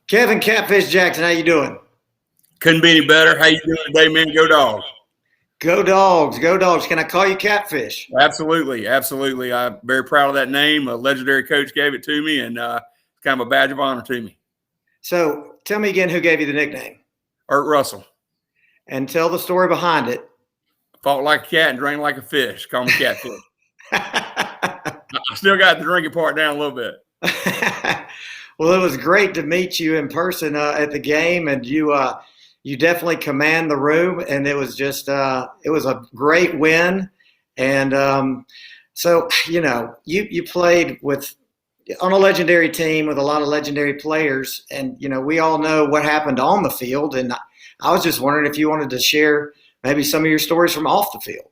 Kevin Catfish Jackson, how you doing? Couldn't be any better. How you doing today, man? Go Dawgs. Go Dogs, go Dogs. Can I call you Catfish? Absolutely, absolutely. I'm very proud of that name. A legendary coach gave it to me, and it's kind of a badge of honor to me. So tell me again who gave you the nickname Art Russell. and tell the story behind it. Fought like a cat and drank like a fish. Call me Catfish. I still got the drinking part down a little bit. Well, it was great to meet you in person at the game, and you definitely command the room, and it was just it was a great win. And so you played with on a legendary team with a lot of legendary players, and we all know what happened on the field. And I was just wondering if you wanted to share maybe some of your stories from off the field.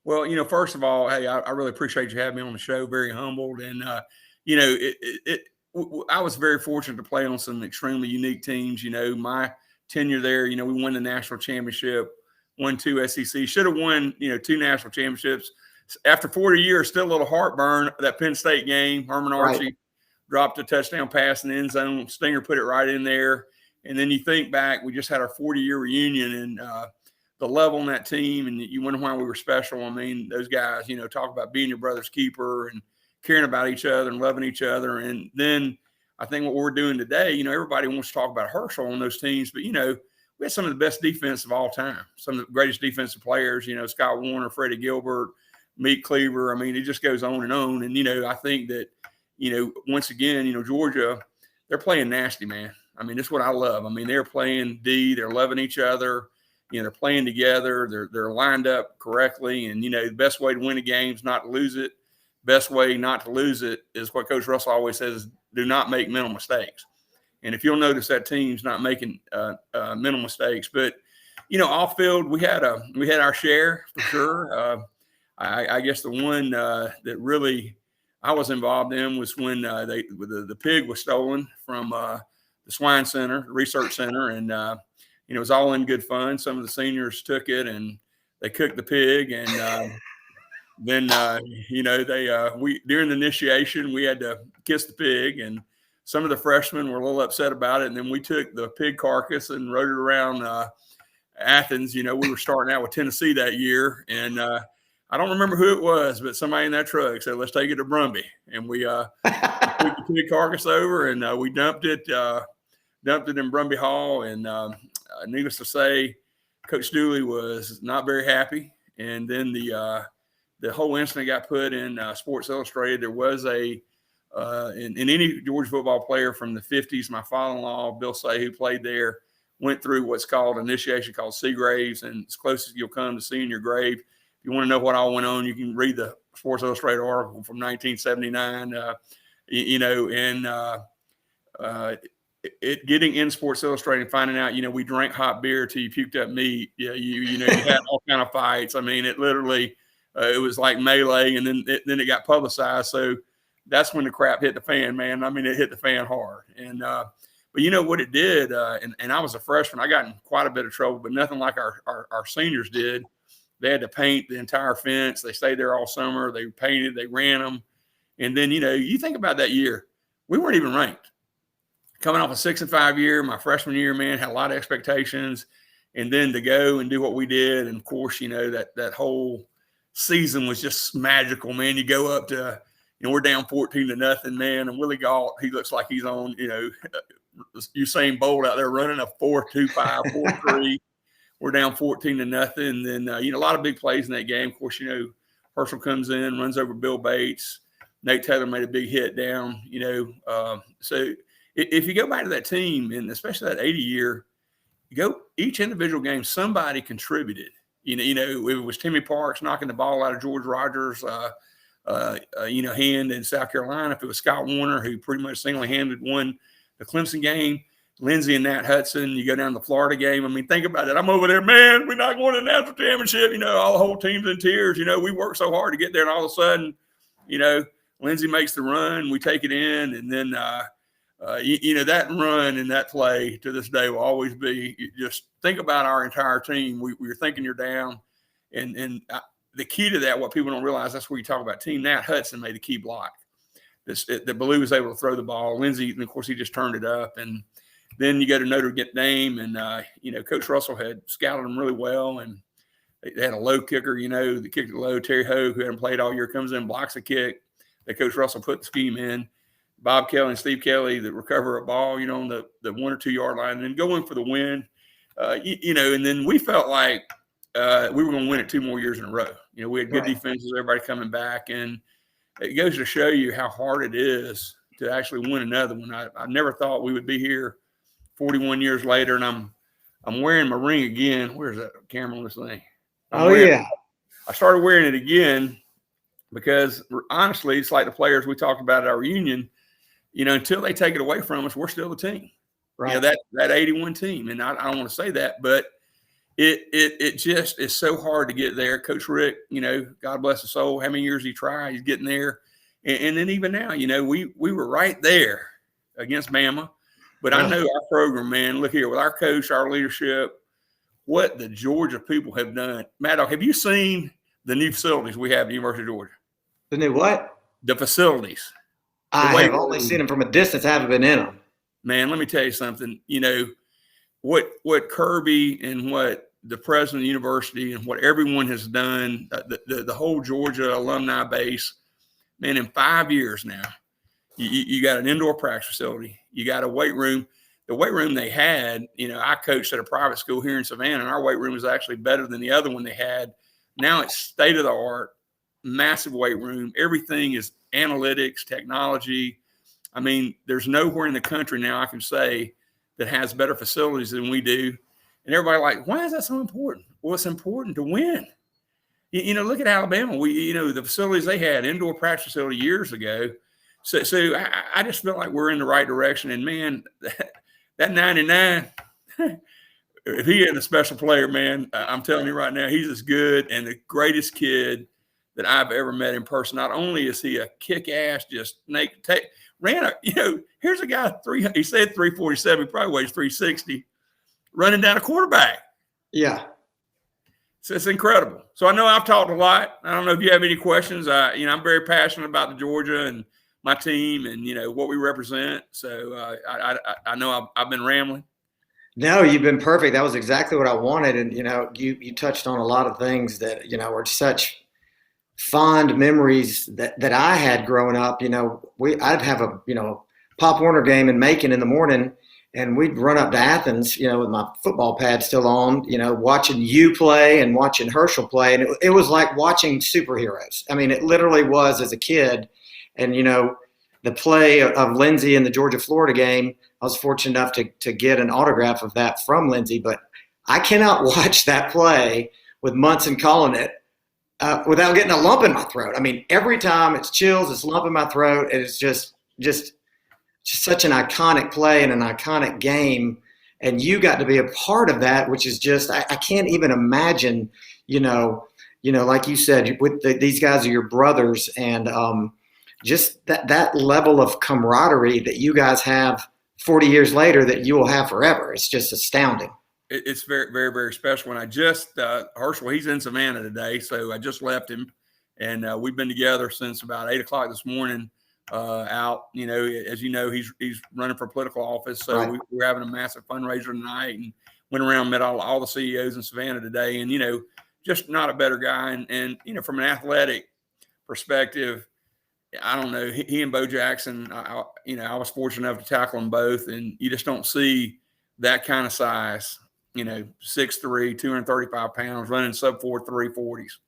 Well, first of all, hey, I really appreciate you having me on the show. Very humbled, and I was very fortunate to play on some extremely unique teams. My tenure there, we won the national championship, won 2 SEC, should have won, 2 national championships. After 40 years, still a little heartburn. That Penn State game, Herman Archie dropped a touchdown pass in the end zone. Stinger put it right in there. And then you think back, we just had our 40-year reunion, and the level on that team, and you wonder why we were special. I mean, those guys, talk about being your brother's keeper and caring about each other and loving each other. And then I think what we're doing today, everybody wants to talk about Herschel on those teams, but, we had some of the best defense of all time, some of the greatest defensive players, Scott Warner, Freddie Gilbert, Meek Cleaver. I mean, it just goes on. And, I think that, once again, Georgia, they're playing nasty, man. I mean, that's what I love. I mean, they're playing D, they're loving each other. They're playing together. They're lined up correctly. And, the best way to win a game is not to lose it. Best way not to lose it is what Coach Russell always says, do not make mental mistakes. And if you'll notice, that team's not making mental mistakes. But, off field, we had our share for sure. I guess the one that really I was involved in was when the pig was stolen from the Swine Center, Research Center, and it was all in good fun. Some of the seniors took it and they cooked the pig, and then we during the initiation we had to kiss the pig, and some of the freshmen were a little upset about it. And then we took the pig carcass and rode it around Athens. We were starting out with Tennessee that year, and I don't remember who it was, but somebody in that truck said, "Let's take it to Brumby," and we took the pig carcass over and we dumped it in Brumby Hall, and needless to say, Coach Dooley was not very happy. And then the whole incident got put in Sports Illustrated. There was in any Georgia football player from the 50s, my father-in-law, Bill Say, who played there, went through what's called initiation called sea graves, and as close as you'll come to seeing your grave. If you want to know what all went on, you can read the Sports Illustrated article from 1979, getting in Sports Illustrated and finding out, we drank hot beer till you puked up meat. Yeah, you had all kind of fights. I mean, it literally, it was like melee, and then it got publicized. So that's when the crap hit the fan, man. I mean, it hit the fan hard. And but what it did, and I was a freshman. I got in quite a bit of trouble, but nothing like our seniors did. They had to paint the entire fence. They stayed there all summer. They painted. They ran them. And then you think about that year, we weren't even ranked. Coming off a 6-5 year, my freshman year, man, had a lot of expectations. And then to go and do what we did, and of course, that whole season was just magical, man. You go up to, we're down 14-0, man, and Willie Galt, he looks like he's on, Usain Bolt out there running a 4.25, 4.3. We're down 14-0, and then a lot of big plays in that game. Of course, Herschel comes in, runs over Bill Bates. Nate Taylor made a big hit down. So if you go back to that team, and especially that 80 year, you go each individual game, somebody contributed. It was Timmy Parks knocking the ball out of George Rogers' hand in South Carolina. If it was Scott Warner, who pretty much single-handed won the Clemson game. Lindsey and Nat Hudson, you go down to the Florida game. I mean, think about it. I'm over there, man, we're not going to the national championship. All the whole team's in tears. We worked so hard to get there, and all of a sudden, Lindsey makes the run. We take it in, and then, that run and that play to this day will always be. Just think about our entire team. We're thinking you're down, and the key to that, what people don't realize, that's where you talk about team. Nat Hudson made a key block. That Ballou was able to throw the ball. Lindsey, and of course, he just turned it up, and then you go to Notre Dame, and Coach Russell had scouted them really well, and they had a low kicker, that kicked it low. Terry Hogue, who hadn't played all year, comes in, blocks a kick that Coach Russell put the scheme in. Bob Kelly and Steve Kelly that recover a ball, on the 1 or 2 yard line, and then go in for the win. And then we felt like we were going to win it 2 more years in a row. We had good defenses, everybody coming back, and it goes to show you how hard it is to actually win another one. I never thought we would be here 41 years later, and I'm wearing my ring again. Where's that camera on this thing? I started wearing it again because, honestly, it's like the players we talked about at our reunion. Until they take it away from us, we're still the team. Right. That 81 team, and I don't want to say that, but it just is so hard to get there. Coach Rick, God bless his soul, how many years he tried, he's getting there. And then even now, we were right there against Bama. But I know our program, man, look here, with our coach, our leadership, what the Georgia people have done. Matt, have you seen the new facilities we have at the University of Georgia? The new what? The facilities. I have only seen them from a distance. I haven't been in them. Man, let me tell you something. What Kirby and what the president of the university and what everyone has done, the whole Georgia alumni base, man, in 5 years now, you got an indoor practice facility. You got a weight room. The weight room they had, I coached at a private school here in Savannah, and our weight room was actually better than the other one they had. Now it's state of the art, massive weight room. Everything is analytics, technology. I mean, there's nowhere in the country now I can say that has better facilities than we do. And everybody like, why is that so important? Well, it's important to win. Look at Alabama. The facilities they had, indoor practice facility years ago. So I just feel like we're in the right direction. And, man, that 99, if he ain't a special player, man, I'm telling you right now, he's as good and the greatest kid that I've ever met in person. Not only is he a kick-ass, just here's a guy, he said 347, he probably weighs 360, running down a quarterback. Yeah. So it's incredible. So I know I've talked a lot. I don't know if you have any questions. I'm very passionate about the Georgia and my team and, what we represent. So I know I've been rambling. No, you've been perfect. That was exactly what I wanted. And, you touched on a lot of things that, were such fond memories that I had growing up. I'd have a, Pop Warner game in Macon in the morning, and we'd run up to Athens, with my football pad still on, watching you play and watching Herschel play. And it was like watching superheroes. I mean, it literally was as a kid. And, the play of Lindsey in the Georgia-Florida game, I was fortunate enough to get an autograph of that from Lindsey. But I cannot watch that play with Munson calling it without getting a lump in my throat. I mean, every time it's chills, it's a lump in my throat. And it's just such an iconic play and an iconic game. And you got to be a part of that, which is just, I can't even imagine, like you said, with these guys are your brothers, and just that level of camaraderie that you guys have 40 years later that you will have forever. It's just astounding. It's very, very, very special. And I just, Herschel, he's in Savannah today, so I just left him. And we've been together since about 8 o'clock this morning out. As you know, he's running for political office. So right. We're having a massive fundraiser tonight and went around and met all the CEOs in Savannah today. And, just not a better guy. And from an athletic perspective, I don't know, he and Bo Jackson, I was fortunate enough to tackle them both, and you just don't see that kind of size, 6'3", 235 pounds, running sub 4.340s.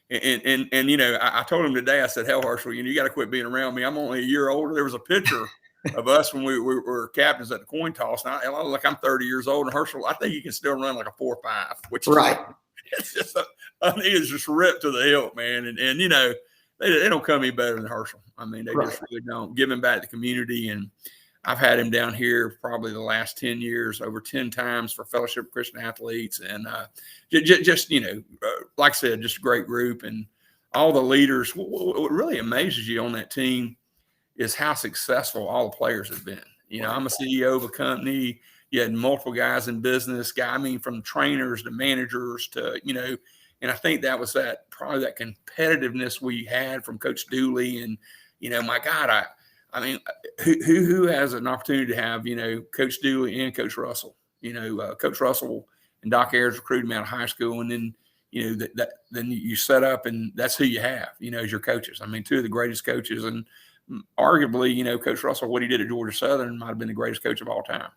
I told him today, I said, hell, Herschel, you got to quit being around me. I'm only a year older. There was a picture of us when we were captains at the coin toss. Now, I'm 30 years old, and Herschel, I think he can still run like a 4.5, which is right. It's just, he is just ripped to the hilt, man. And they don't come any better than Herschel. I mean, they just really don't. Give him back to the community. And I've had him down here probably the last 10 years, over 10 times for Fellowship of Christian Athletes. And just like I said, just a great group. And all the leaders, what really amazes you on that team is how successful all the players have been. I'm a CEO of a company. You had multiple guys in business, from trainers to managers to, and I think that was probably that competitiveness we had from Coach Dooley. And, my God, I mean, who has an opportunity to have, Coach Dooley and Coach Russell? Coach Russell and Doc Ayers recruited me out of high school, and then then you set up, and that's who you have, as your coaches. I mean, two of the greatest coaches, and arguably, Coach Russell, what he did at Georgia Southern might have been the greatest coach of all time.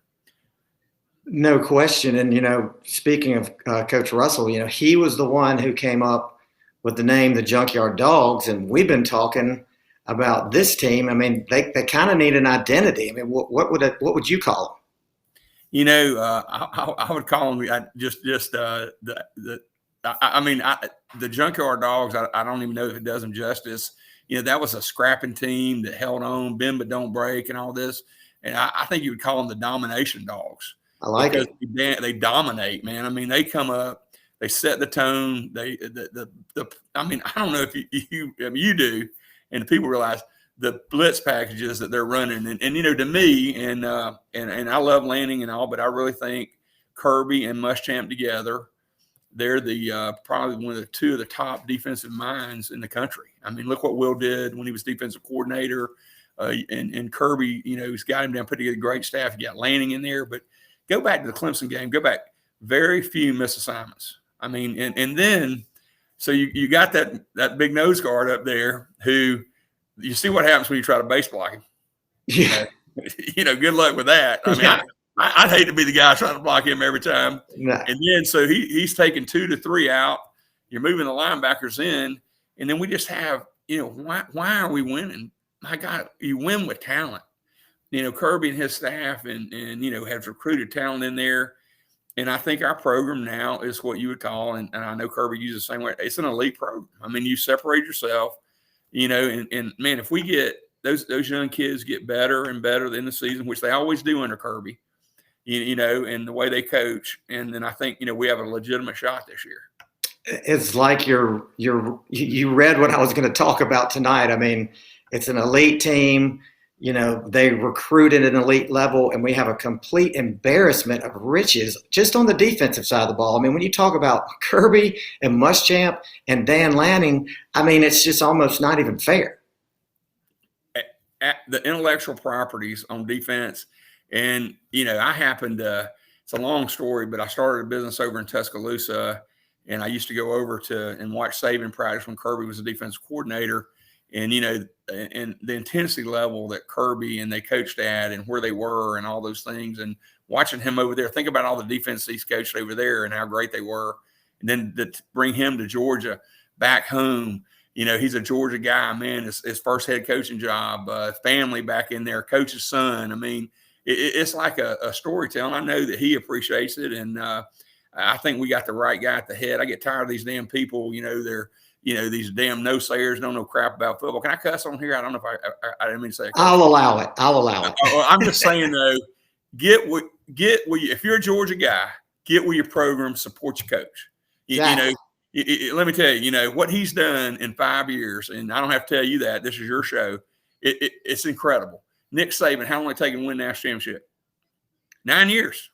No question. And, speaking of Coach Russell, he was the one who came up with the name the Junkyard Dawgs. And we've been talking about this team. I mean, they kind of need an identity. I mean, what would you call them? I would call them the Junkyard Dawgs. I don't even know if it does them justice. That was a scrapping team that held on, bend but don't break, and all this. And I think you would call them the domination dogs. I like it. They dominate, man. I mean, they come up, they set the tone. I don't know if you do, and people realize the blitz packages that they're running. And to me, and I love Lanning and all, but I really think Kirby and Muschamp together, they're the probably one of the two of the top defensive minds in the country. I mean, look what Will did when he was defensive coordinator, and Kirby, he's got him down, put together a great staff. You got Lanning in there, but go back to the Clemson game. Go back. Very few missed assignments. I mean, and then so you got that big nose guard up there who you see what happens when you try to base block him. Yeah. Good luck with that. I mean, I'd hate to be the guy trying to block him every time. Nah. And then so he's taking 2 to 3 out. You're moving the linebackers in, and then we just have, why are we winning? My God, you win with talent. Kirby and his staff and have recruited talent in there. And I think our program now is what you would call, and I know Kirby uses the same way, it's an elite program. I mean, you separate yourself, and man, if we get those young kids get better and better in the season, which they always do under Kirby, and the way they coach, and then I think, we have a legitimate shot this year. It's like you read what I was going to talk about tonight. I mean, it's an elite team. They recruit at an elite level, and we have a complete embarrassment of riches just on the defensive side of the ball. I mean, when you talk about Kirby and Muschamp and Dan Lanning, I mean, it's just almost not even fair. The intellectual properties on defense, and, I happened to – it's a long story, but I started a business over in Tuscaloosa, and I used to go over and watch Saban practice when Kirby was the defensive coordinator. And, and the intensity level that Kirby and they coached at and where they were and all those things, and watching him over there, think about all the defense he's coached over there and how great they were. And then to bring him to Georgia back home, he's a Georgia guy, man, his first head coaching job, family back in there, coach's son. I mean, it's like a storytelling. I know that he appreciates it. And I think we got the right guy at the head. I get tired of these damn people, they're, these damn no-sayers don't know crap about football. Can I cuss on here? I don't know if I didn't mean to say. I'll allow it. I'm just saying, though, if you're a Georgia guy, get with your program, support your coach. Let me tell you, what he's done in 5 years, and I don't have to tell you that. This is your show. It's incredible. Nick Saban, how long did it take him to win the national championship? 9 years.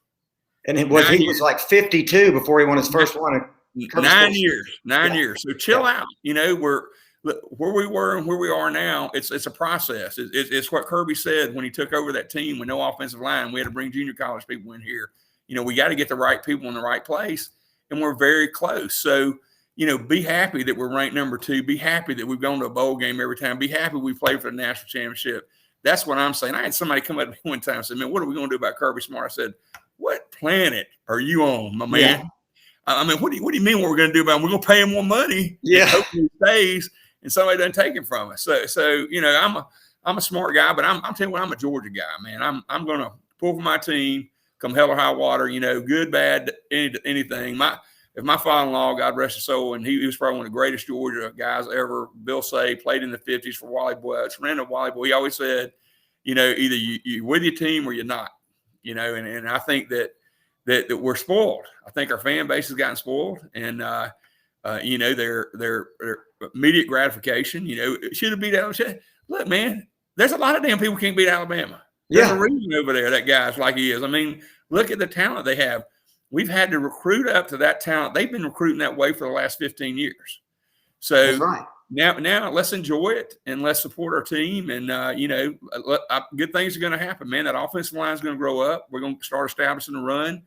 And he was like 52 before he won his first one. 9 years. So chill out. Where we were and where we are now, it's a process. It's what Kirby said when he took over that team with no offensive line. We had to bring junior college people in here. We got to get the right people in the right place, and we're very close. So, be happy that we're ranked number 2. Be happy that we've gone to a bowl game every time. Be happy we played for the national championship. That's what I'm saying. I had somebody come up to me one time and say, man, what are we going to do about Kirby Smart? I said, what planet are you on, my man? Yeah. I mean, what do you mean what we're going to do about him? We're going to pay him more money. Yeah. Hopefully he stays and somebody doesn't take him from us. So I'm a smart guy, but I'm telling you what, I'm a Georgia guy, man. I'm going to pull for my team, come hell or high water, good, bad, anything. If my father-in-law, God rest his soul, and he was probably one of the greatest Georgia guys ever, Bill Say, played in the 50s for Wally Butts, ran a Wally Boy. He always said, either you're with your team or you're not, and I think that we're spoiled. I think our fan base has gotten spoiled, and their immediate gratification. Should have beat Alabama. Look, man, there's a lot of damn people can't beat Alabama. There's a reason over there that guy's like he is. I mean, look at the talent they have. We've had to recruit up to that talent. They've been recruiting that way for the last 15 years. So, that's right. now let's enjoy it and let's support our team. And, good things are going to happen, man. That offensive line is going to grow up. We're going to start establishing the run.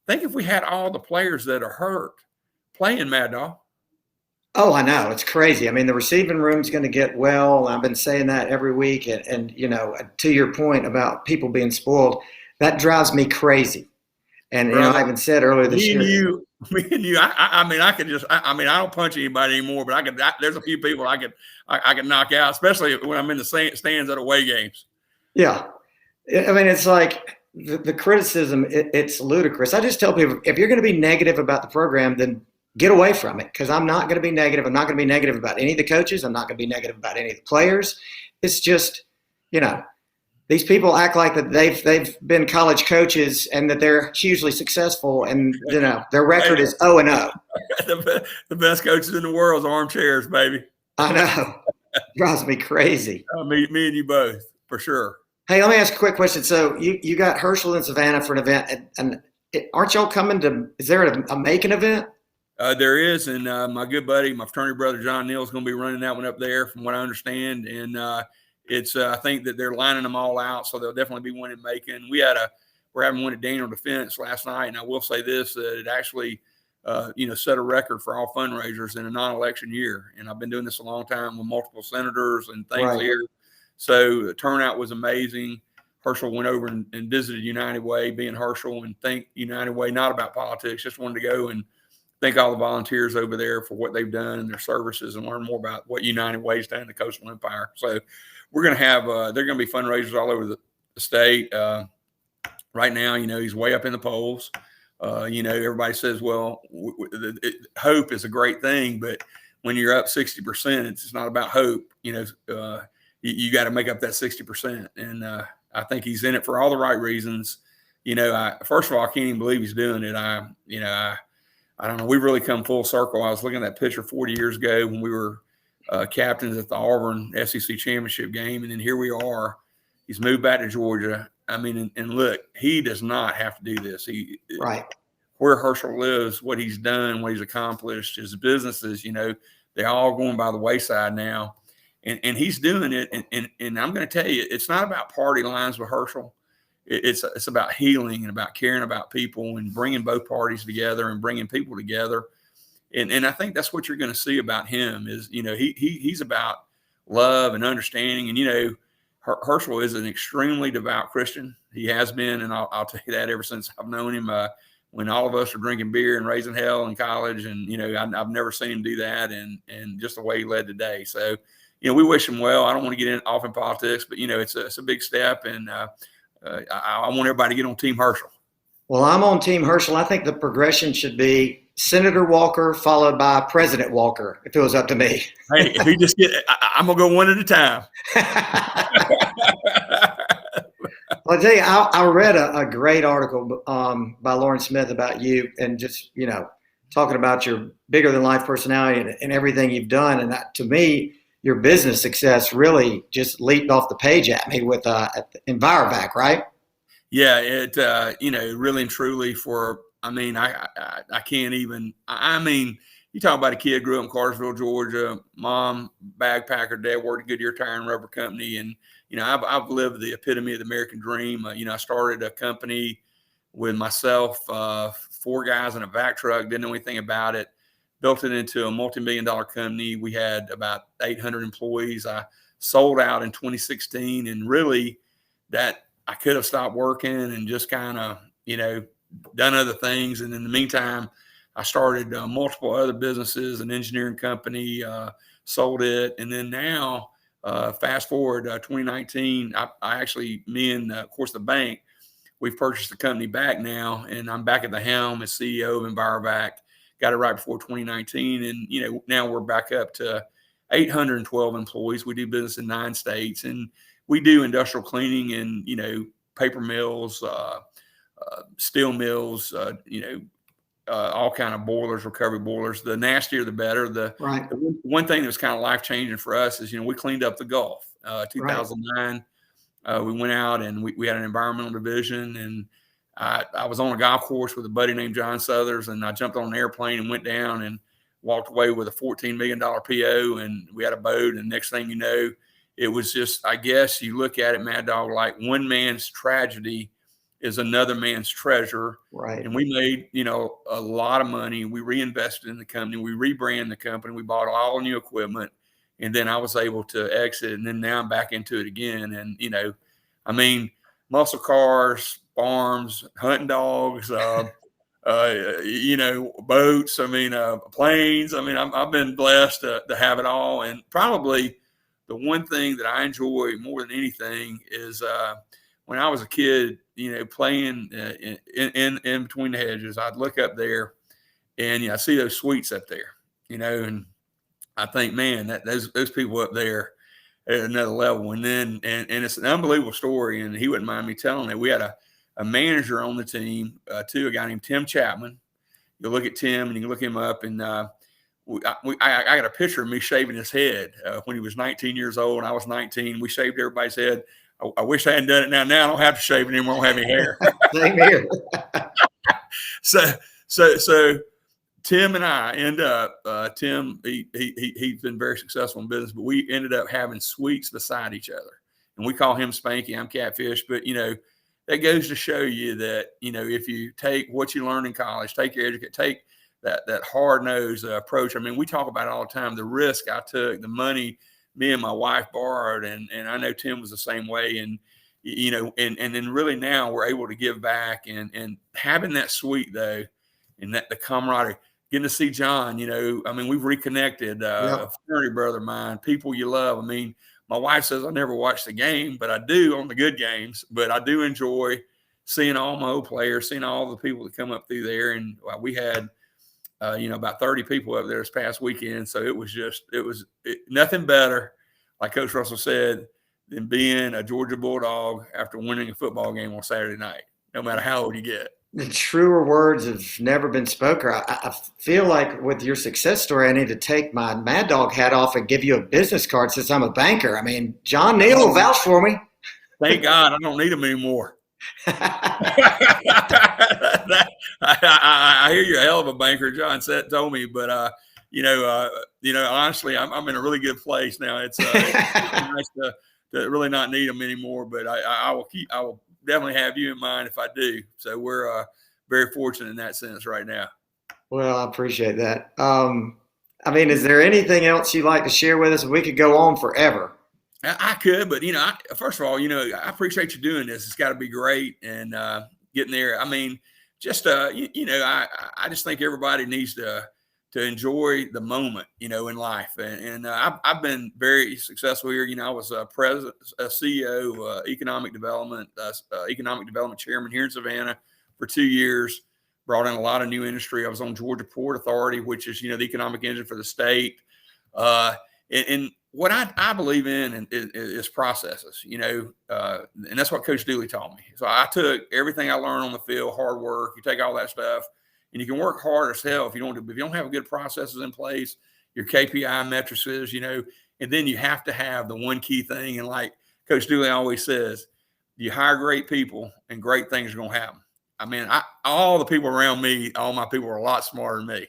Think if we had all the players that are hurt playing, Mad Dog. Oh, I know. It's crazy. I mean, the receiving room's going to get well. I've been saying that every week. And, to your point about people being spoiled, that drives me crazy. And, I even said earlier this year. Me and you, I don't punch anybody anymore, but there's a few people I could knock out, especially when I'm in the stands at away games. Yeah. I mean, it's like the criticism, it's ludicrous. I just tell people, if you're going to be negative about the program, then get away from it, because I'm not going to be negative. I'm not going to be negative about any of the coaches. I'm not going to be negative about any of the players. It's just, these people act like that they've been college coaches and that they're hugely successful, and their record is 0-0. The best coaches in the world is armchairs, baby. I know. Drives me crazy. Me and you both, for sure. Hey, let me ask a quick question. So you got Herschel in Savannah for an event, and aren't y'all coming to? Is there a Macon event? There is, and my good buddy, my fraternity brother John Neal, is going to be running that one up there, from what I understand. And it's I think that they're lining them all out, so there'll definitely be one in Macon. We're having one at Daniel Defense last night, and I will say this: that it actually, set a record for all fundraisers in a non-election year. And I've been doing this a long time with multiple senators and things here, so the turnout was amazing. Herschel went over and visited United Way, being Herschel, and thanked United Way, not about politics, just wanted to go and thank all the volunteers over there for what they've done and their services, and learn more about what United Way's done in the Coastal Empire. So we're going to have, they're going to be fundraisers all over the state. Right now, he's way up in the polls. Everybody says, well, hope is a great thing, but when you're up 60%, it's not about hope. You got to make up that 60%. And I think he's in it for all the right reasons. First of all, I can't even believe he's doing it. I don't know. We've really come full circle. I was looking at that picture 40 years ago when we were captains at the Auburn SEC championship game. And then here we are. He's moved back to Georgia. I mean, and look, he does not have to do this. Where Herschel lives, what he's done, what he's accomplished, his businesses, they're all going by the wayside now. And he's doing it. And I'm going to tell you, it's not about party lines with Herschel. It's about healing and about caring about people and bringing both parties together and bringing people together. And I think that's what you're going to see about him is, he's about love and understanding. And, Herschel is an extremely devout Christian. He has been, and I'll tell you that ever since I've known him, when all of us were drinking beer and raising hell in college. And, I've never seen him do that. And just the way he led today. So, we wish him well. I don't want to get off in politics, but, it's a big step. And, I want everybody to get on Team Herschel. Well, I'm on Team Herschel. I think the progression should be Senator Walker followed by President Walker, if it was up to me. Hey, if you just I'm going to go one at a time. Well, I tell you, I read a great article by Lauren Smith about you, and just, talking about your bigger than life personality and everything you've done. And that, to me, your business success really just leaped off the page at me with EnviroVac, right? Yeah, it really and truly I can't even. You talk about a kid grew up in Cartersville, Georgia, mom bagpacker, dad worked at Goodyear Tire and Rubber Company, and I've lived the epitome of the American dream. I started a company with myself, 4 guys in a vac truck, didn't know anything about it. Built it into a multi-million-dollar company. We had about 800 employees. I sold out in 2016, and really that I could have stopped working and just kind of, done other things. And in the meantime, I started multiple other businesses, an engineering company, sold it. And then now, fast forward 2019, I actually, me and, of course, the bank, we've purchased the company back now, and I'm back at the helm as CEO of EnviroVac. Got it right before 2019. And, now we're back up to 812 employees. We do business in 9 states, and we do industrial cleaning and, paper mills, steel mills, all kind of boilers, recovery boilers. The nastier, the better. The one thing that was kind of life-changing for us is, we cleaned up the Gulf. 2009, we went out and we had an environmental division, and I was on a golf course with a buddy named John Southers, and I jumped on an airplane and went down, and walked away with a $14 million PO, and we had a boat. And next thing you know, it was just, I guess you look at it, Mad Dog, like one man's tragedy is another man's treasure. Right. And we made, a lot of money. We reinvested in the company. We rebranded the company. We bought all new equipment. And then I was able to exit. And then now I'm back into it again. And, muscle cars, farms, hunting dogs, boats, planes. I've been blessed to have it all. And probably the one thing that I enjoy more than anything is when I was a kid, playing in between the hedges, I'd look up there and I see those suites up there, and I think, man, that those people up there at another level. And then, and it's an unbelievable story. And he wouldn't mind me telling it. We had a manager on the team, too, a guy named Tim Chapman. You look at Tim and you can look him up. And I got a picture of me shaving his head when he was 19 years old. And I was 19. We shaved everybody's head. I wish I hadn't done it. Now I don't have to shave it anymore. I don't have any hair. Same here. So Tim and I end up, Tim, he's been very successful in business, but we ended up having suites beside each other. And we call him Spanky, I'm Catfish. But, that goes to show you that, if you take what you learn in college, take your education, take that hard-nosed approach. We talk about it all the time, the risk I took, the money me and my wife borrowed, and I know Tim was the same way. And, and then really now we're able to give back and having that suite, though, and that the camaraderie. Getting to see John, we've reconnected, a fraternity brother of mine, people you love. My wife says I never watch the game, but I do on the good games. But I do enjoy seeing all my old players, seeing all the people that come up through there. And we had, about 30 people up there this past weekend. So it was nothing better, like Coach Russell said, than being a Georgia Bulldog after winning a football game on Saturday night, no matter how old you get. The truer words have never been spoken. I feel like with your success story, I need to take my Mad Dog hat off and give you a business card since I'm a banker. John Neal will vouch for me. Thank God I don't need them anymore. I hear you're a hell of a banker, John told me, but honestly, I'm in a really good place now. It's nice to really not need them anymore, but I will definitely have you in mind if I do. So we're very fortunate in that sense right now. Well, I appreciate that. Is there anything else you'd like to share with us? We could go on forever. I could, but first of all, I appreciate you doing this. It's got to be great and getting there. I just think everybody needs to enjoy the moment, in life. And I've been very successful here. I was a president, a CEO, economic development chairman here in Savannah for 2 years. Brought in a lot of new industry. I was on Georgia Port Authority, which is the economic engine for the state. And what I believe in is processes, and that's what Coach Dooley taught me. So I took everything I learned on the field, hard work. You take all that stuff. And you can work hard as hell if you don't have good processes in place, your KPI matrices, and then you have to have the one key thing. And like Coach Dooley always says, you hire great people and great things are going to happen. All the people around me, all my people are a lot smarter than me.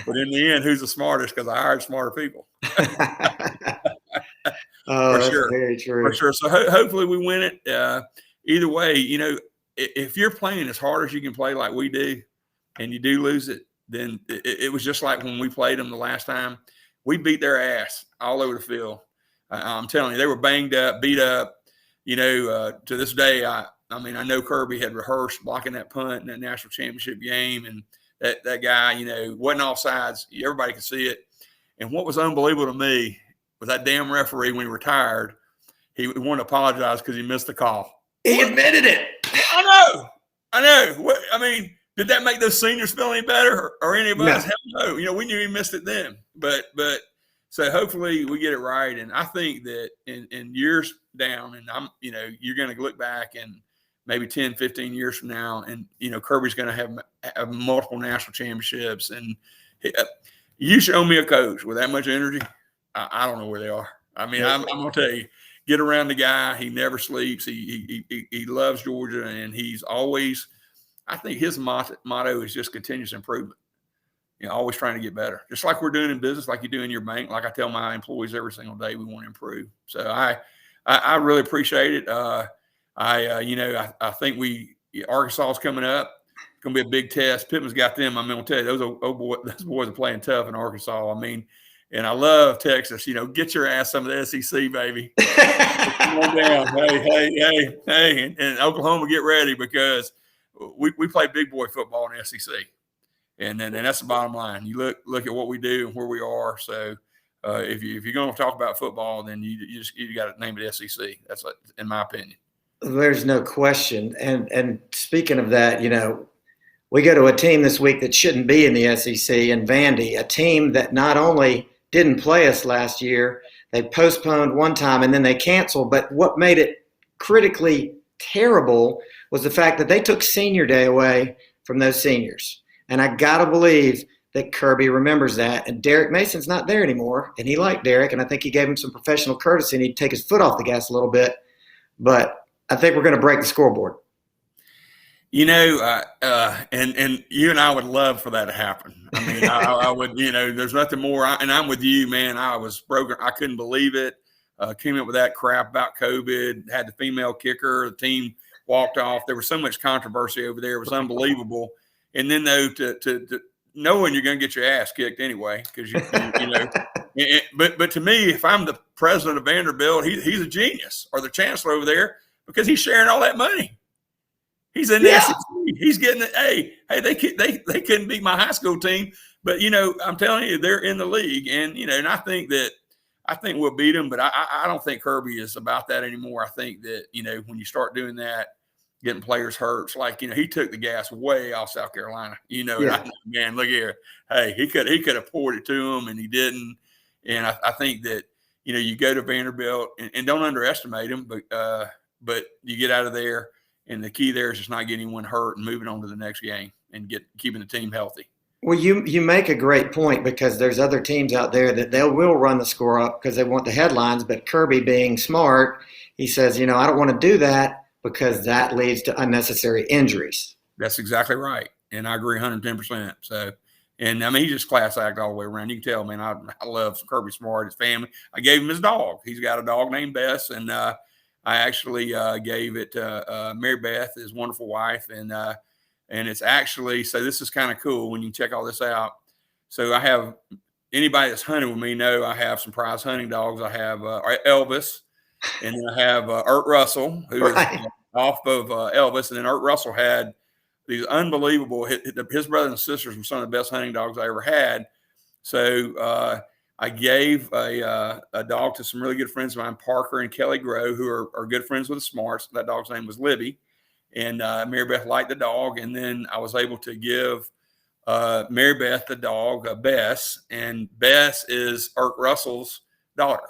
But in the end, who's the smartest? Because I hired smarter people. For sure. Very true. For sure. So hopefully we win it. Either way, if you're playing as hard as you can play like we do, and you do lose it, then it was just like when we played them the last time. We beat their ass all over the field. I'm telling you, they were banged up, beat up. To this day, I know Kirby had rehearsed blocking that punt in that national championship game, and that guy, wasn't offsides. Everybody could see it. And what was unbelievable to me was that damn referee, when he retired, he wanted to apologize because he missed the call. He admitted it. I know. Did that make those seniors feel any better or any of us? Hell no. We knew he missed it then. But so hopefully we get it right. And I think that in years down, and you're going to look back and maybe 10, 15 years from now, and, Kirby's going to have multiple national championships. And you show me a coach with that much energy, I don't know where they are. I'm going to tell you, get around the guy. He never sleeps. He loves Georgia, and he's always – I think his motto is just continuous improvement. always trying to get better, just like we're doing in business, like you do in your bank. Like I tell my employees every single day, we want to improve. So I really appreciate it. I think Arkansas is coming up. It's going to be a big test. Pittman's got them. I'm going to tell you, those boys are playing tough in Arkansas. I mean, and I love Texas. Get your ass some of the SEC, baby. Come on down. Hey. And Oklahoma, get ready, because we play big boy football in the SEC. And that's the bottom line. You look at what we do and where we are. So if you're going to talk about football, then you got to name it SEC. That's in my opinion. There's no question. And speaking of that, we go to a team this week that shouldn't be in the SEC, in Vandy, a team that not only didn't play us last year, they postponed one time and then they canceled. But what made it critically terrible was the fact that they took senior day away from those seniors. And I got to believe that Kirby remembers that. And Derek Mason's not there anymore. And he liked Derek, and I think he gave him some professional courtesy, and he'd take his foot off the gas a little bit. But I think we're going to break the scoreboard. And you and I would love for that to happen. I mean, I would, there's nothing more. And I'm with you, man. I was broken. I couldn't believe it. Came up with that crap about COVID, had the female kicker, the team walked off. There was so much controversy over there. It was unbelievable. And then, though, to knowing you're going to get your ass kicked anyway, because but to me, if I'm the president of Vanderbilt, he's a genius, or the chancellor over there, because he's sharing all that money. He's in the SEC. He's getting it. Hey, they couldn't beat my high school team, but I'm telling you, they're in the league, and and I think we'll beat them, but I don't think Kirby is about that anymore. I think that when you start doing that, getting players hurt, it's like he took the gas way off South Carolina. Man, look here. Hey, he could have poured it to him, and he didn't. And I think that you go to Vanderbilt and don't underestimate him, but you get out of there. And the key there is just not getting anyone hurt and moving on to the next game and keeping the team healthy. Well, you make a great point, because there's other teams out there that will run the score up because they want the headlines. But Kirby, being smart, he says, I don't want to do that because that leads to unnecessary injuries. That's exactly right. And I agree 110%. So, and I mean, he's just class act all the way around. You can tell, man, I love Kirby Smart, his family. I gave him his dog. He's got a dog named Bess, and I actually gave it to Mary Beth, his wonderful wife, and it's actually, so this is kind of cool when you check all this out. So I have, anybody that's hunting with me know I have some prize hunting dogs. I have Elvis, and then I have Ert Russell, who is off of Elvis, and then Ert Russell had these unbelievable, his brothers and sisters were some of the best hunting dogs I ever had. So I gave a dog to some really good friends of mine, Parker and Kelly Grow, who are good friends with the Smarts. That dog's name was Libby. And Mary Beth liked the dog. And then I was able to give Mary Beth the dog, Bess. And Bess is Ert Russell's daughter.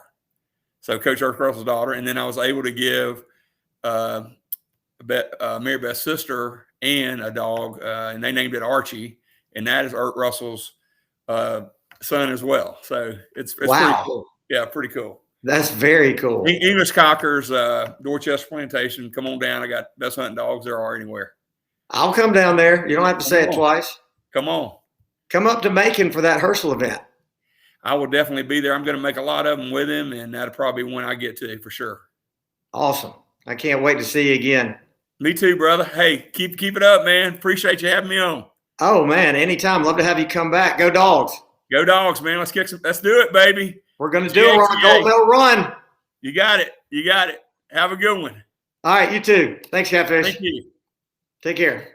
So Coach Ert Russell's daughter. And then I was able to give Mary Beth's sister and a dog, and they named it Archie. And that is Ert Russell's son as well. So it's wow. Pretty cool. Yeah, pretty cool. That's very cool. English Cockers, Dorchester Plantation. Come on down. I got best hunting dogs there are anywhere. I'll come down there. You don't have to say it twice. Come on. Come up to Macon for that Herschel event. I will definitely be there. I'm going to make a lot of them with him, and that'll probably be one I get to for sure. Awesome. I can't wait to see you again. Me too, brother. Hey, keep it up, man. Appreciate you having me on. Oh, man, anytime. Love to have you come back. Go Dogs. Go Dogs, man. Let's do it, baby. We're going to do it. We're on a Gold Medal run. You got it. Have a good one. All right, you too. Thanks, Catfish. Thank you. Take care.